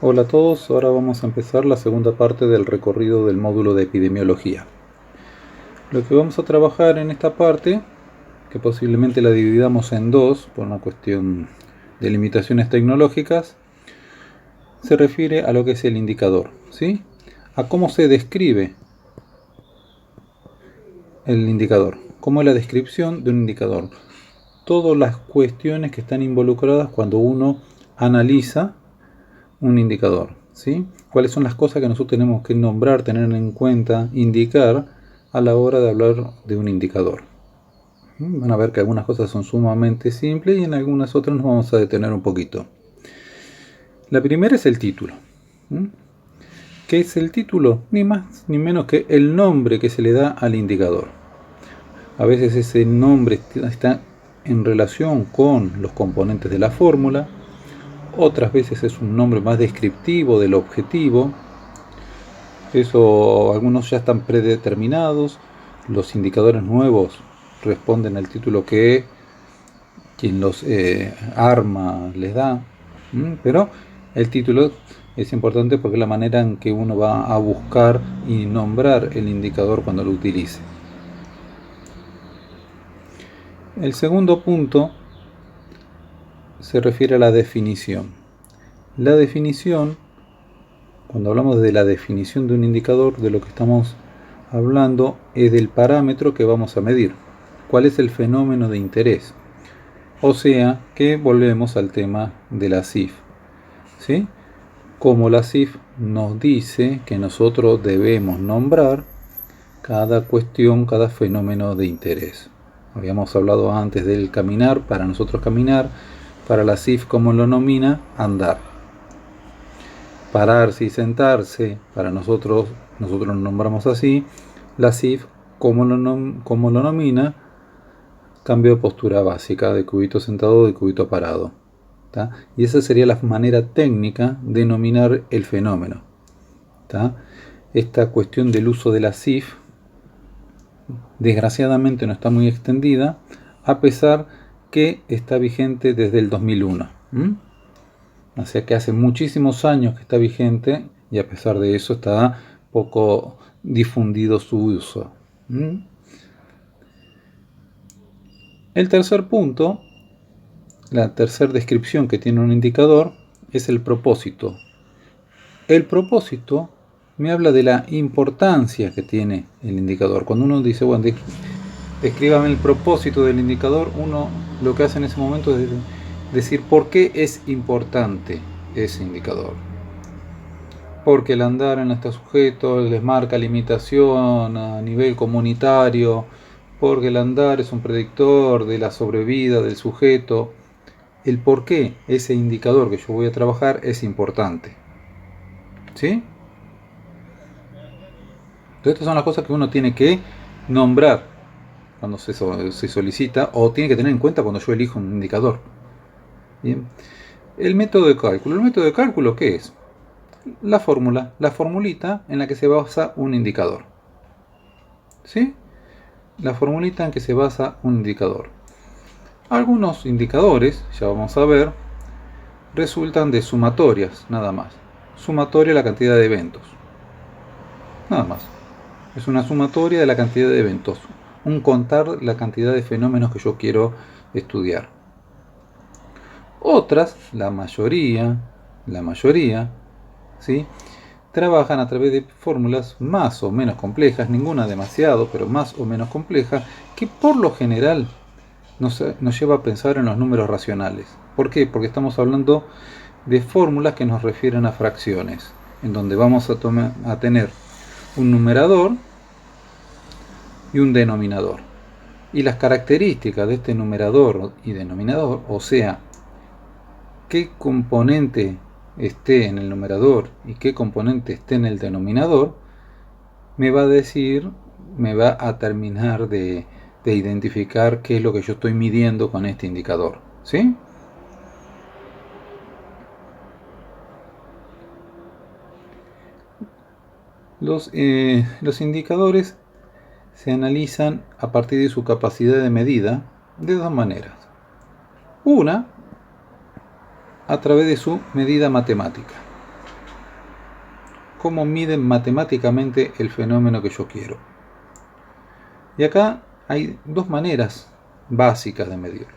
Hola a todos, ahora vamos a empezar la segunda parte del recorrido del módulo de epidemiología. Lo que vamos a trabajar en esta parte, que posiblemente la dividamos en dos por una cuestión de limitaciones tecnológicas, se refiere a lo que es el indicador, ¿sí? A cómo se describe el indicador, cómo es la descripción de un indicador. Todas las cuestiones que están involucradas cuando uno analiza un indicador, ¿sí? ¿Cuáles son las cosas que nosotros tenemos que nombrar, tener en cuenta, indicar a la hora de hablar de un indicador? Van a ver que algunas cosas son sumamente simples y en algunas otras nos vamos a detener un poquito. La primera es el título. ¿Qué es el título? Ni más ni menos que el nombre que se le da al indicador. A veces ese nombre está en relación con los componentes de la fórmula, otras veces es un nombre más descriptivo del objetivo. Eso, algunos ya están predeterminados. Los indicadores nuevos responden al título que quien los arma les da. Pero el título es importante porque es la manera en que uno va a buscar y nombrar el indicador cuando lo utilice. El segundo punto se refiere a la definición. La definición, cuando hablamos de la definición de un indicador, de lo que estamos hablando es del parámetro que vamos a medir. ¿Cuál es el fenómeno de interés? O sea, que volvemos al tema de la CIF, ¿sí? Como la CIF nos dice que nosotros debemos nombrar cada cuestión, cada fenómeno de interés. Habíamos hablado antes del caminar, para nosotros caminar, para la CIF, ¿cómo lo nomina? Andar. Pararse y sentarse, para nosotros lo nombramos así. La CIF, ¿cómo lo nomina? Cambio de postura básica, de cubito sentado, de cubito parado. ¿tá? Y esa sería la manera técnica de denominar el fenómeno. ¿tá? Esta cuestión del uso de la CIF, desgraciadamente no está muy extendida, a pesar que está vigente desde el 2001. O sea que hace muchísimos años que está vigente y a pesar de eso está poco difundido su uso. El tercer punto, la tercera descripción que tiene un indicador, es el propósito. El propósito me habla de la importancia que tiene el indicador. Cuando uno dice, bueno, descríbame el propósito del indicador, uno lo que hace en ese momento es decir por qué es importante ese indicador. Porque el andar no está sujeto, les marca limitación a nivel comunitario, porque el andar es un predictor de la sobrevida del sujeto. El por qué ese indicador que yo voy a trabajar es importante. ¿Sí? Entonces estas son las cosas que uno tiene que nombrar cuando se solicita o tiene que tener en cuenta cuando yo elijo un indicador. Bien. El método de cálculo. ¿El método de cálculo qué es? La fórmula, la formulita en la que se basa un indicador. ¿Sí? La formulita en que se basa un indicador. Algunos indicadores, ya vamos a ver, resultan de sumatorias, nada más. Sumatoria la cantidad de eventos. Nada más. Es una sumatoria de la cantidad de eventos. Un contar la cantidad de fenómenos que yo quiero estudiar. Otras, la mayoría, ¿sí? Trabajan a través de fórmulas más o menos complejas, ninguna demasiado, pero más o menos compleja, que por lo general nos lleva a pensar en los números racionales. ¿Por qué? Porque estamos hablando de fórmulas que nos refieren a fracciones, en donde vamos a tener un numerador y un denominador. Y las características de este numerador y denominador, o sea, qué componente esté en el numerador y qué componente esté en el denominador, me va a terminar de identificar qué es lo que yo estoy midiendo con este indicador. ¿Sí? Los indicadores se analizan a partir de su capacidad de medida de dos maneras. Una, a través de su medida matemática. cómo miden matemáticamente el fenómeno que yo quiero. Y acá hay dos maneras básicas de medirlo.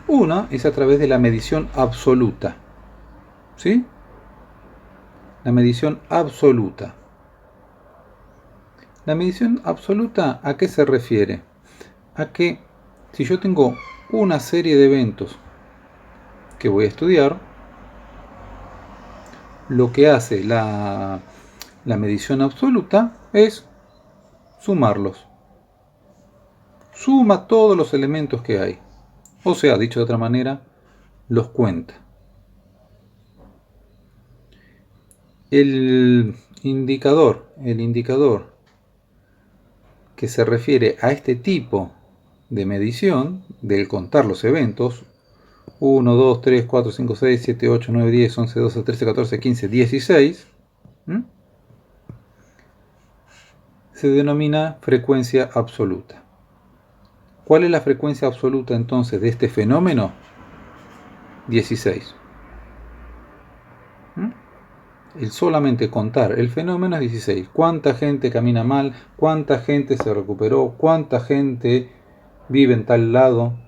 Una es a través de la medición absoluta. ¿Sí? La medición absoluta. La medición absoluta, ¿a qué se refiere? A que si yo tengo una serie de eventos que voy a estudiar, lo que hace la medición absoluta es sumarlos. Suma todos los elementos que hay. O sea, dicho de otra manera, los cuenta. El indicador que se refiere a este tipo de medición, del contar los eventos, 1, 2, 3, 4, 5, 6, 7, 8, 9, 10, 11, 12, 13, 14, 15, 16, se denomina frecuencia absoluta. ¿Cuál es la frecuencia absoluta entonces de este fenómeno? 16. El solamente contar el fenómeno es 16. ¿Cuánta gente camina mal? ¿Cuánta gente se recuperó? ¿Cuánta gente vive en tal lado?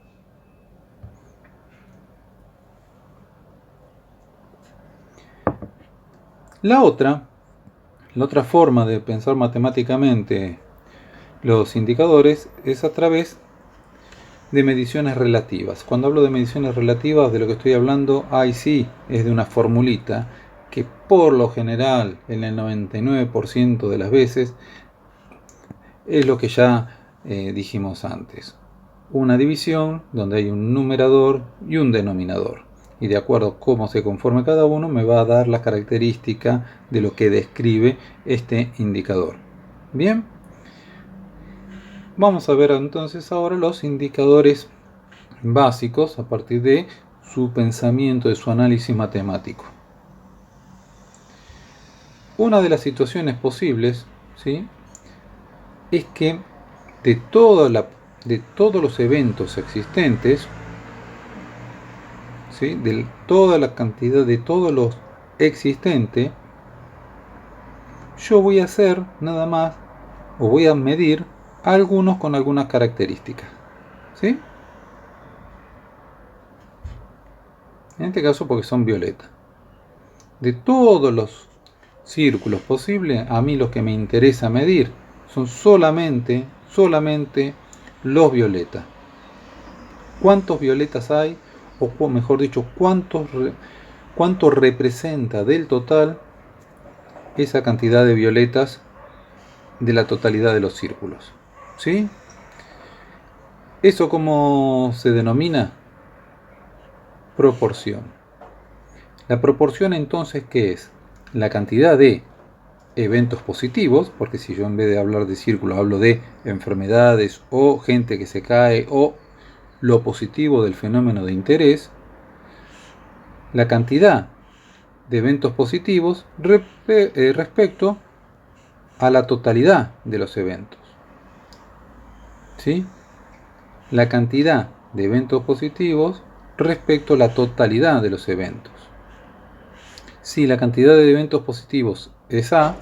La otra forma de pensar matemáticamente los indicadores es a través de mediciones relativas. Cuando hablo de mediciones relativas, de lo que estoy hablando, ahí sí es de una formulita que por lo general, en el 99% de las veces, es lo que ya dijimos antes. Una división donde hay un numerador y un denominador. Y de acuerdo a cómo se conforme cada uno, me va a dar la característica de lo que describe este indicador. Bien. Vamos a ver entonces ahora los indicadores básicos a partir de su pensamiento, de su análisis matemático. Una de las situaciones posibles, ¿sí?, es que de todos los eventos existentes, ¿sí?, de toda la cantidad de todos los existentes, yo voy a hacer nada más, o voy a medir algunos con algunas características. ¿Sí? En este caso porque son violetas. De todos los círculos posibles, a mí lo que me interesa medir son solamente los violetas. ¿Cuántos violetas hay? O mejor dicho, ¿cuánto representa del total esa cantidad de violetas de la totalidad de los círculos? ¿Sí? ¿Eso cómo se denomina? Proporción. La proporción entonces, ¿qué es? La cantidad de eventos positivos, porque si yo en vez de hablar de círculos hablo de enfermedades o gente que se cae o lo positivo del fenómeno de interés, la cantidad de eventos positivos respecto a la totalidad de los eventos. ¿Sí? La cantidad de eventos positivos respecto a la totalidad de los eventos. Si la cantidad de eventos positivos es A,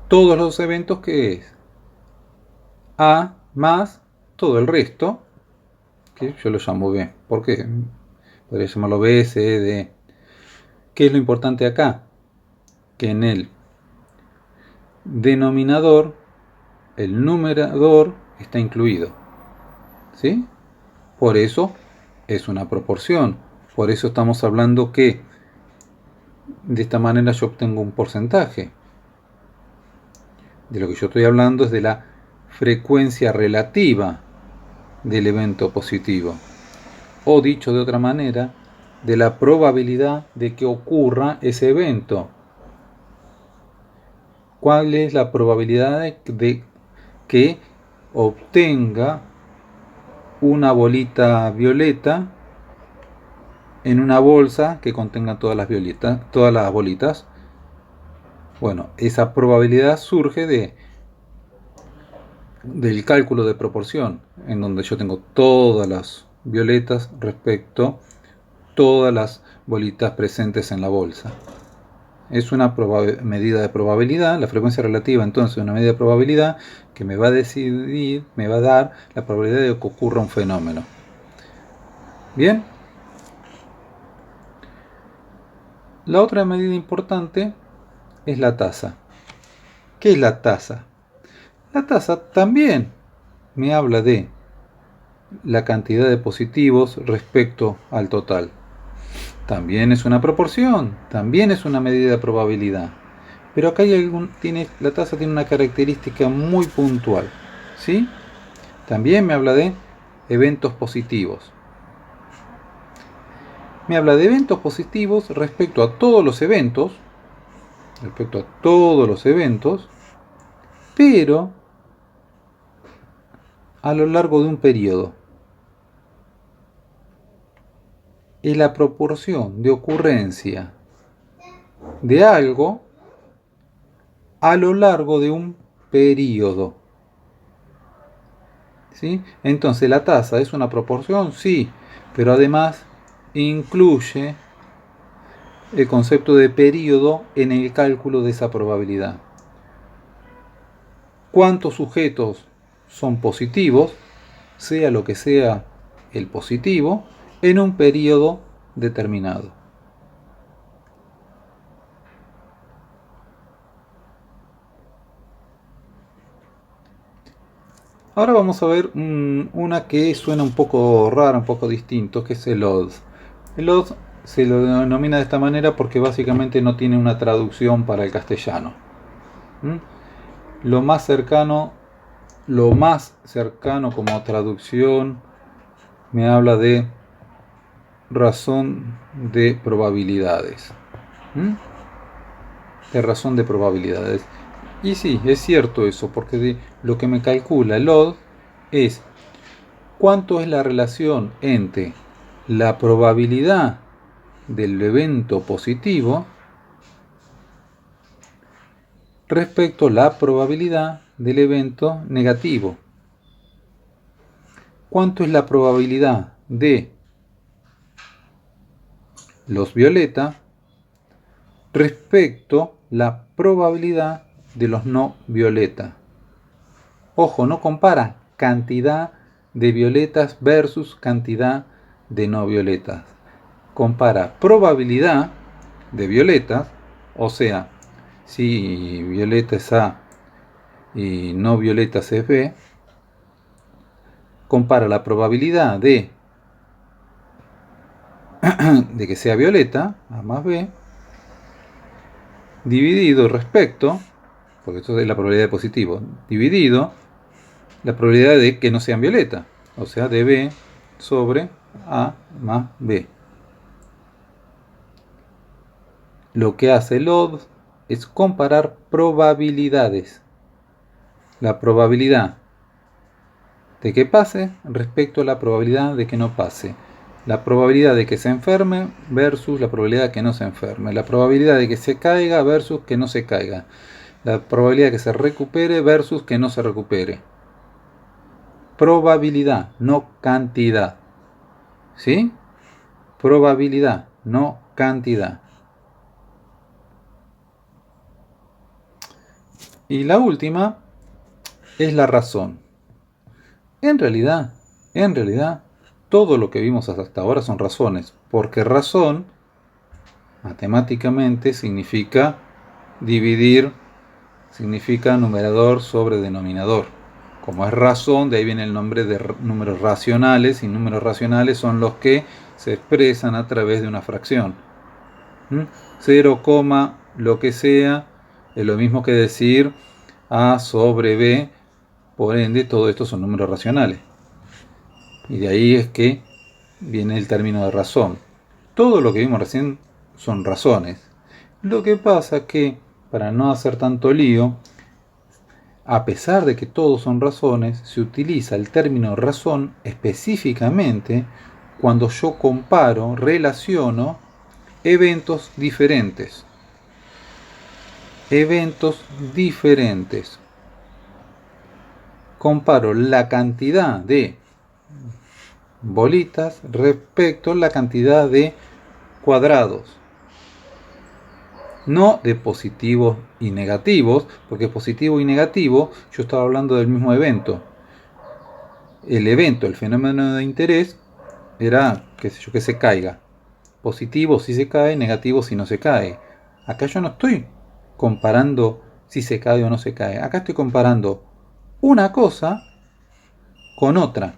todos los eventos, ¿qué es? A más todo el resto, que yo lo llamo B. ¿Por qué? Podría llamarlo B, C, D. ¿Qué es lo importante acá? Que en el denominador, el numerador está incluido. ¿Sí? Por eso es una proporción. Por eso estamos hablando que de esta manera yo obtengo un porcentaje. De lo que yo estoy hablando es de la frecuencia relativa del evento positivo. O dicho de otra manera, de la probabilidad de que ocurra ese evento. ¿Cuál es la probabilidad de que obtenga una bolita violeta en una bolsa que contenga todas las bolitas? Bueno, esa probabilidad surge del cálculo de proporción, en donde yo tengo todas las violetas respecto a todas las bolitas presentes en la bolsa. es una medida de probabilidad. La frecuencia relativa entonces es una medida de probabilidad que me va a dar la probabilidad de que ocurra un fenómeno. Bien. La otra medida importante es la tasa. ¿Qué es la tasa? La tasa también me habla de la cantidad de positivos respecto al total. También es una proporción, también es una medida de probabilidad. Pero acá la tasa tiene una característica muy puntual, ¿sí? También me habla de eventos positivos. Me habla de eventos positivos respecto a todos los eventos, pero a lo largo de un periodo. Es la proporción de ocurrencia de algo a lo largo de un periodo. ¿Sí? Entonces, ¿la tasa es una proporción? Sí, pero además incluye el concepto de periodo en el cálculo de esa probabilidad. ¿Cuántos sujetos son positivos, sea lo que sea el positivo, en un periodo determinado? Ahora vamos a ver una que suena un poco rara, un poco distinto, que es el odds. El odds se lo denomina de esta manera porque básicamente no tiene una traducción para el castellano. Lo más cercano como traducción me habla de razón de probabilidades. De razón de probabilidades. Y sí, es cierto eso, porque lo que me calcula el odds es cuánto es la relación entre la probabilidad del evento positivo respecto a la probabilidad del evento negativo. ¿Cuánto es la probabilidad de los violeta respecto a la probabilidad de los no violeta? Ojo, no compara cantidad de violetas versus cantidad de no violetas. Compara probabilidad de violetas, o sea, si violeta es A y no violetas es B, compara la probabilidad de que sea violeta, A más B, dividido respecto, porque esto es la probabilidad de positivo, dividido la probabilidad de que no sean violeta, o sea, de B sobre A más B. Lo que hace el odds es comparar probabilidades. La probabilidad de que pase respecto a la probabilidad de que no pase. La probabilidad de que se enferme versus la probabilidad de que no se enferme. La probabilidad de que se caiga versus que no se caiga. La probabilidad de que se recupere versus que no se recupere. Probabilidad, no cantidad. ¿Sí? Probabilidad, no cantidad. Y la última es la razón. En realidad, todo lo que vimos hasta ahora son razones, porque razón, matemáticamente, significa dividir, significa numerador sobre denominador. Como es razón, de ahí viene el nombre de números racionales, y números racionales son los que se expresan a través de una fracción. 0, lo que sea, es lo mismo que decir A sobre B, por ende, todo esto son números racionales. Y de ahí es que viene el término de razón. Todo lo que vimos recién son razones. Lo que pasa es que, para no hacer tanto lío, a pesar de que todos son razones, se utiliza el término razón específicamente cuando yo comparo, relaciono eventos diferentes. Eventos diferentes. Comparo la cantidad de bolitas respecto a la cantidad de cuadrados. No de positivos y negativos, porque positivo y negativo, yo estaba hablando del mismo evento. El evento, el fenómeno de interés, era, qué sé yo, que se caiga. Positivo si se cae, negativo si no se cae. Acá yo no estoy comparando si se cae o no se cae. Acá estoy comparando una cosa con otra.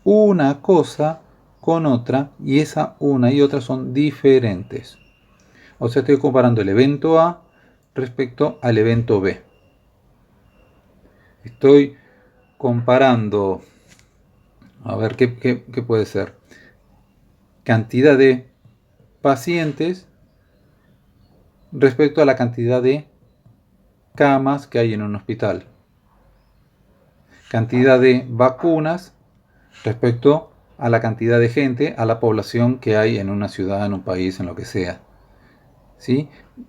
Una cosa con otra, y esa una y otra son diferentes. O sea, estoy comparando el evento A respecto al evento B. Estoy comparando, a ver, ¿qué puede ser? Cantidad de pacientes respecto a la cantidad de camas que hay en un hospital. Cantidad de vacunas respecto a la cantidad de gente, a la población que hay en una ciudad, en un país, en lo que sea. ¿Sí?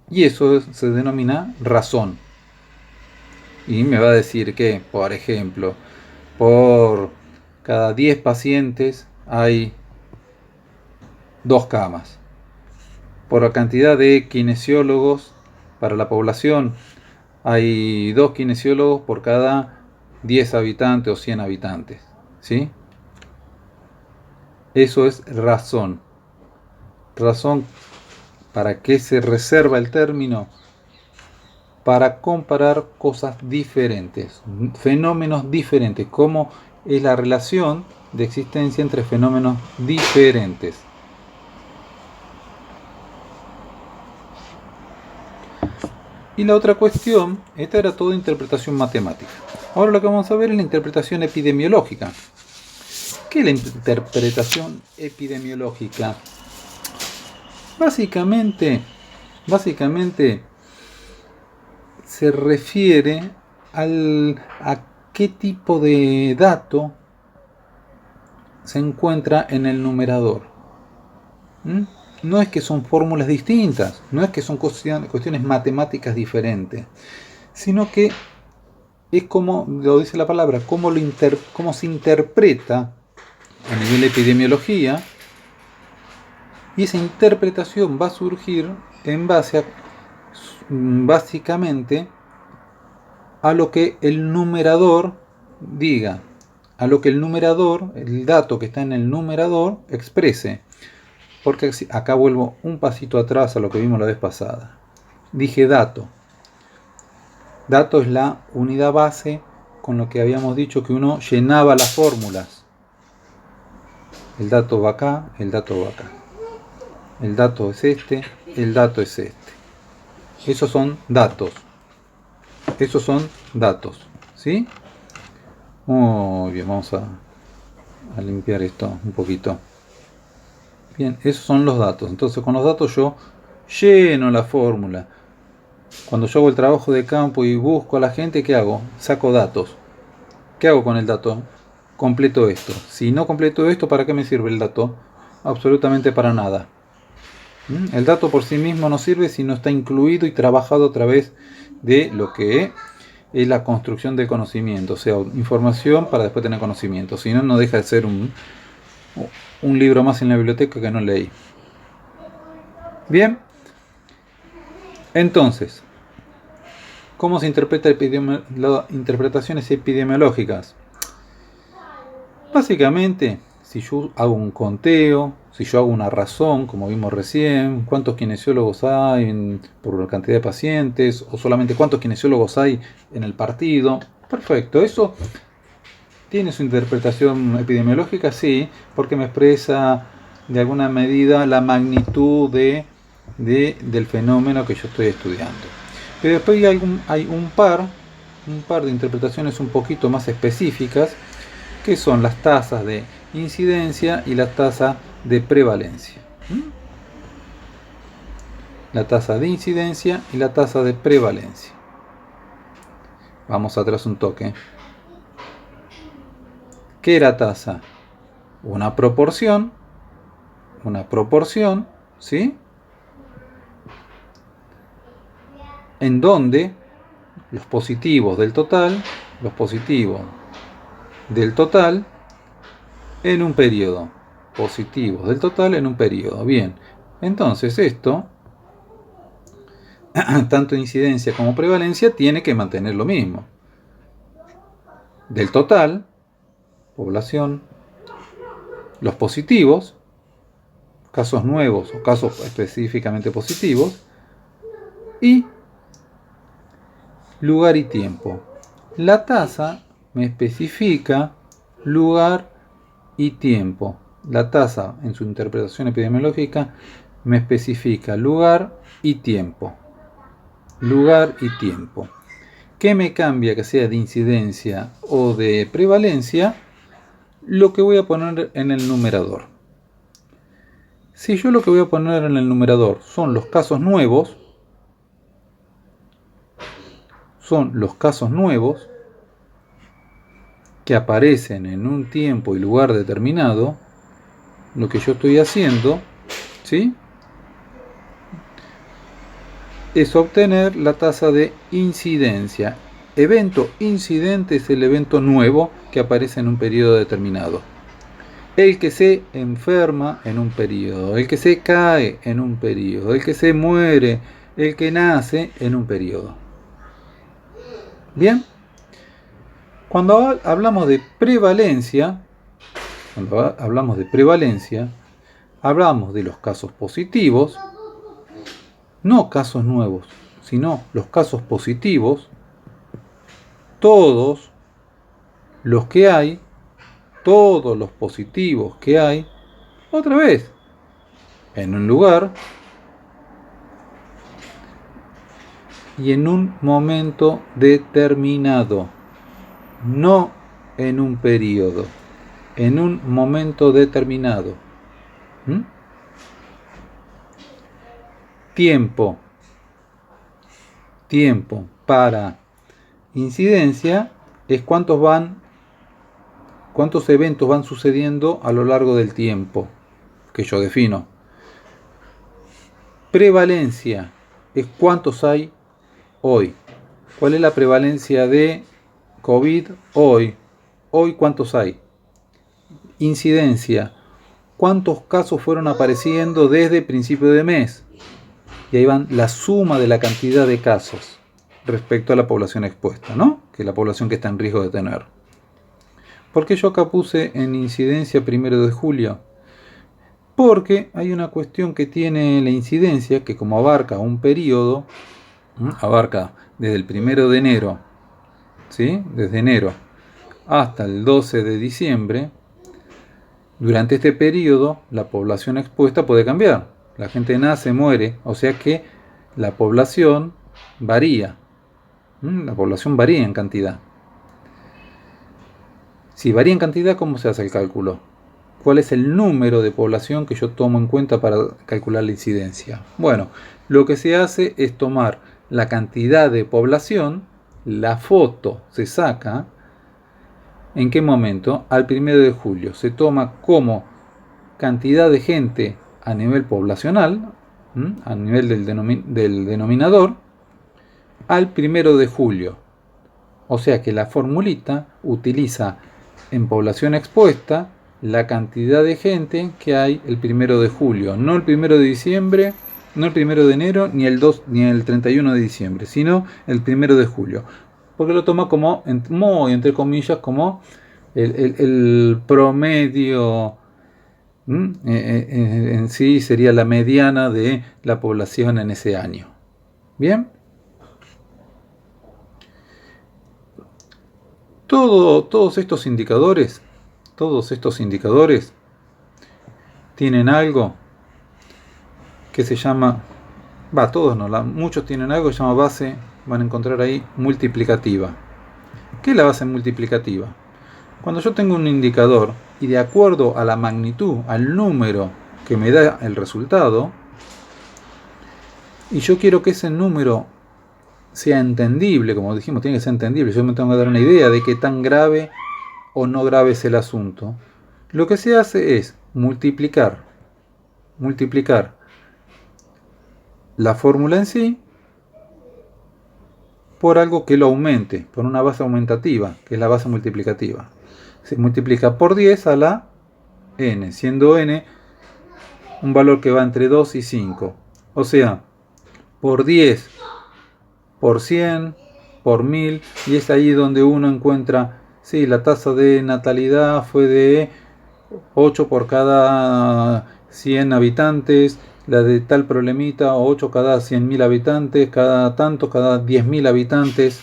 Y eso se denomina razón. Y me va a decir que, por ejemplo, por cada 10 pacientes hay 2 camas. Por la cantidad de kinesiólogos para la población hay 2 kinesiólogos por cada 10 habitantes o 100 habitantes. ¿Sí? Eso es razón. Razón, ¿para qué se reserva el término? Para comparar cosas diferentes, fenómenos diferentes, cómo es la relación de existencia entre fenómenos diferentes. Y la otra cuestión, esta era toda interpretación matemática. Ahora lo que vamos a ver es la interpretación epidemiológica. ¿Qué es la interpretación epidemiológica? Básicamente se refiere a qué tipo de dato se encuentra en el numerador. No es que son fórmulas distintas, no es que son cuestiones matemáticas diferentes, sino que es como lo dice la palabra, cómo se interpreta a nivel de epidemiología, y esa interpretación va a surgir en base a, básicamente, a lo que el numerador diga, a lo que el numerador, el dato que está en el numerador, exprese. Porque acá vuelvo un pasito atrás a lo que vimos la vez pasada. Dije dato. Dato es la unidad base con lo que habíamos dicho que uno llenaba las fórmulas. El dato va acá, el dato va acá. El dato es este, el dato es este. Esos son datos. Esos son datos. ¿Sí? Muy bien, vamos a limpiar esto un poquito. Bien, esos son los datos. Entonces con los datos yo lleno la fórmula. Cuando yo hago el trabajo de campo y busco a la gente, ¿qué hago? Saco datos. ¿Qué hago con el dato? Completo esto. Si no completo esto, ¿para qué me sirve el dato? Absolutamente para nada. El dato por sí mismo no sirve si no está incluido y trabajado a través de lo que es la construcción del conocimiento. O sea, información para después tener conocimiento. Si no, no deja de ser un libro más en la biblioteca que no leí. Bien. Entonces, ¿cómo se interpreta las interpretaciones epidemiológicas? Básicamente, si yo hago un conteo, si yo hago una razón, como vimos recién, cuántos kinesiólogos hay por la cantidad de pacientes, o solamente cuántos kinesiólogos hay en el partido, perfecto, eso tiene su interpretación epidemiológica, sí, porque me expresa de alguna medida la magnitud del fenómeno que yo estoy estudiando. Pero después hay un par de interpretaciones un poquito más específicas, que son las tasas de incidencia y la tasa de prevalencia. La tasa de incidencia y la tasa de prevalencia. Vamos atrás un toque. ¿Qué era tasa? Una proporción, ¿sí? En donde los positivos del total en un periodo. Positivos del total en un periodo. Bien. Entonces esto, tanto incidencia como prevalencia, tiene que mantener lo mismo. Del total, población, los positivos, casos nuevos o casos específicamente positivos, y lugar y tiempo. La tasa me especifica lugar y tiempo. La tasa, en su interpretación epidemiológica, me especifica lugar y tiempo. Lugar y tiempo. ¿Qué me cambia que sea de incidencia o de prevalencia? Lo que voy a poner en el numerador. Si yo lo que voy a poner en el numerador son los casos nuevos, que aparecen en un tiempo y lugar determinado, lo que yo estoy haciendo, ¿sí?, es obtener la tasa de incidencia. Evento incidente es el evento nuevo que aparece en un periodo determinado. El que se enferma en un periodo, el que se cae en un periodo, el que se muere, el que nace en un periodo. Bien, cuando hablamos de prevalencia, hablamos de los casos positivos, no casos nuevos, sino los casos positivos, todos los positivos que hay, otra vez, en un lugar y en un momento determinado, no en un periodo, en un momento determinado. Tiempo para incidencia es cuántos eventos van sucediendo a lo largo del tiempo que yo defino. Prevalencia es cuántos hay hoy. ¿Cuál es la prevalencia de COVID hoy? Hoy, ¿cuántos hay? Incidencia, ¿cuántos casos fueron apareciendo desde principio de mes? Y ahí van la suma de la cantidad de casos respecto a la población expuesta, ¿no? Que es la población que está en riesgo de tener. ¿Por qué yo acá puse en incidencia 1 de julio? Porque hay una cuestión que tiene la incidencia, que como abarca un periodo, abarca desde el 1 de enero, ¿sí?, desde enero hasta el 12 de diciembre, durante este periodo la población expuesta puede cambiar. La gente nace, muere, o sea que la población varía. La población varía en cantidad. Si varía en cantidad, ¿cómo se hace el cálculo? ¿Cuál es el número de población que yo tomo en cuenta para calcular la incidencia? Bueno, lo que se hace es tomar la cantidad de población, la foto se saca, ¿en qué momento? Al 1 de julio. Se toma como cantidad de gente a nivel poblacional, a nivel del denominador, al 1 de julio. O sea que la formulita utiliza en población expuesta la cantidad de gente que hay el 1 de julio, no el 1 de diciembre, no el 1 de enero, ni el 2, ni el 31 de diciembre, sino el 1 de julio. Porque lo toma como, muy entre comillas, como el promedio, en sí sería la mediana de la población en ese año. Bien. Todos estos indicadores tienen algo que se llama, todos no, muchos tienen algo que se llama base, van a encontrar ahí, multiplicativa. ¿Qué es la base multiplicativa? Cuando yo tengo un indicador y de acuerdo a la magnitud, al número que me da el resultado, y yo quiero que ese número sea entendible, como dijimos, tiene que ser entendible, yo me tengo que dar una idea de qué tan grave o no grave es el asunto. Lo que se hace es multiplicar la fórmula en sí por algo que lo aumente, por una base aumentativa, que es la base multiplicativa. Se multiplica por 10 a la n, siendo n un valor que va entre 2 y 5. O sea, por 10, por 100, por 1000, y es ahí donde uno encuentra, sí, la tasa de natalidad fue de 8 por cada 100 habitantes, la de tal problemita, 8 cada 100.000 habitantes, cada tanto, cada 10.000 habitantes.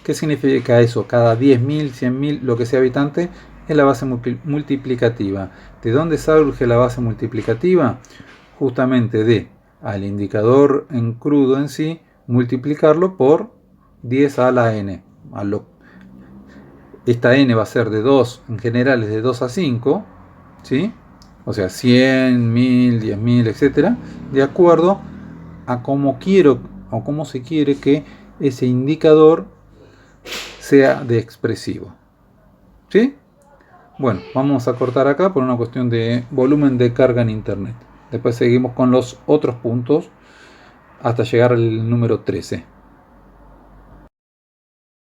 ¿Qué significa eso? Cada 10.000, 100.000, lo que sea habitante, es la base multiplicativa. ¿De dónde surge la base multiplicativa? Justamente de al indicador en crudo en sí, multiplicarlo por 10 a la n. Esta n va a ser de 2, en general es de 2 a 5, ¿sí? O sea, 100, 1000, 10.000, etc. De acuerdo a cómo quiero o cómo se quiere que ese indicador sea de expresivo. ¿Sí? Bueno, vamos a cortar acá por una cuestión de volumen de carga en internet. Después seguimos con los otros puntos hasta llegar al número 13.